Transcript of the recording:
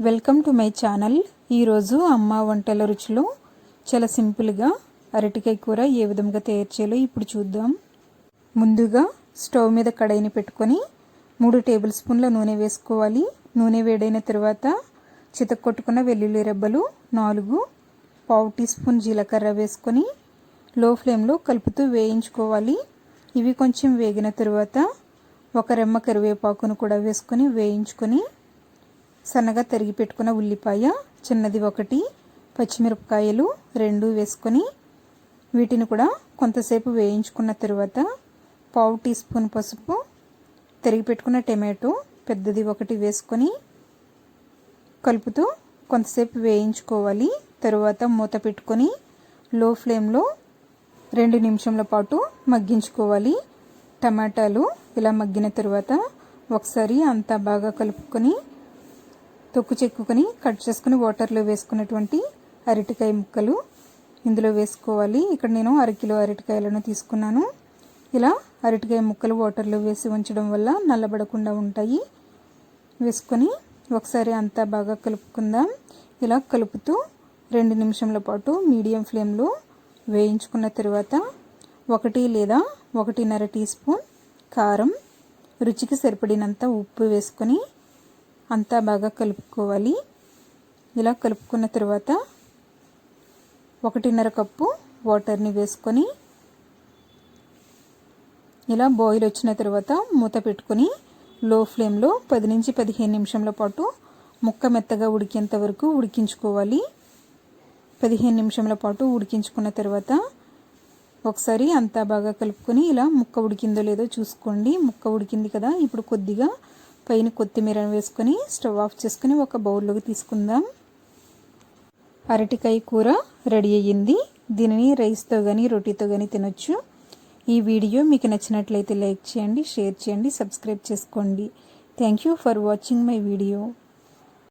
Welcome to my channel. ఈరోజు అమ్మ వంటల రుచిలో చాలా సింపుల్గా అరటికాయ కూర ఏ విధంగా తయారు చేయాలో ఇప్పుడు చూద్దాం. ముందుగా స్టవ్ మీద కడాయిని పెట్టుకొని 3 టేబుల్ స్పూన్ల నూనె వేసుకోవాలి. నూనె వేడైన తర్వాత చితక్కొట్టుకున్న వెల్లుల్లి రెబ్బలు 4, పావు టీ స్పూన్ జీలకర్ర వేసుకొని లో ఫ్లేమ్లో కలుపుతూ వేయించుకోవాలి. ఇవి కొంచెం వేగిన తర్వాత ఒక రెమ్మ కరివేపాకును కూడా వేసుకొని వేయించుకొని సన్నగా తరిగి పెట్టుకున్న ఉల్లిపాయ చిన్నది 1, పచ్చిమిరపకాయలు 2 వేసుకొని వీటిని కూడా కొంతసేపు వేయించుకున్న తర్వాత పావు టీ స్పూన్ పసుపు, తరిగి పెట్టుకున్న టమాటో పెద్దది 1 వేసుకొని కలుపుతూ కొంతసేపు వేయించుకోవాలి. తరువాత మూత పెట్టుకొని లో ఫ్లేమ్లో 2 నిమిషాల పాటు మగ్గించుకోవాలి. టమాటాలు ఇలా మగ్గిన తర్వాత ఒకసారి అంతా బాగా కలుపుకొని తొక్కు చెక్కుకొని కట్ చేసుకుని వాటర్లో వేసుకున్నటువంటి అరటికాయ ముక్కలు ఇందులో వేసుకోవాలి. ఇక్కడ నేను 1 కిలో అరటికాయలను తీసుకున్నాను. ఇలా అరటికాయ ముక్కలు వాటర్లో వేసి ఉంచడం వల్ల నల్లబడకుండా ఉంటాయి. వేసుకొని ఒకసారి అంతా బాగా కలుపుకుందాం. ఇలా కలుపుతూ 2 నిమిషాల పాటు మీడియం ఫ్లేమ్లో వేయించుకున్న తర్వాత 1 లేదా 1.5 టీ స్పూన్ కారం, రుచికి సరిపడినంత ఉప్పు వేసుకొని అంతా బాగా కలుపుకోవాలి. ఇలా కలుపుకున్న తర్వాత 1.5 కప్పు వాటర్ని వేసుకొని ఇలా బాయిల్ వచ్చిన తర్వాత మూత పెట్టుకొని లో ఫ్లేమ్లో 10 నుంచి 15 నిమిషాల పాటు ముక్క మెత్తగా ఉడికేంత వరకు ఉడికించుకోవాలి. 15 నిమిషాల పాటు ఉడికించుకున్న తర్వాత ఒకసారి అంతా బాగా కలుపుకొని ఇలా ముక్క ఉడికిందో లేదో చూసుకోండి. ముక్క ఉడికింది కదా. ఇప్పుడు కొద్దిగా పైన కొత్తిమీర వేసుకొని స్టవ్ ఆఫ్ చేసుకొని ఒక బౌల్లోకి తీసుకుందాం. అరటికాయ కూర రెడీ అయ్యింది. దీనిని రైస్తో కానీ రోటీతో కానీ తినొచ్చు. ఈ వీడియో మీకు నచ్చినట్లయితే లైక్ చేయండి, షేర్ చేయండి, సబ్స్క్రైబ్ చేసుకోండి. Thank you for watching my video.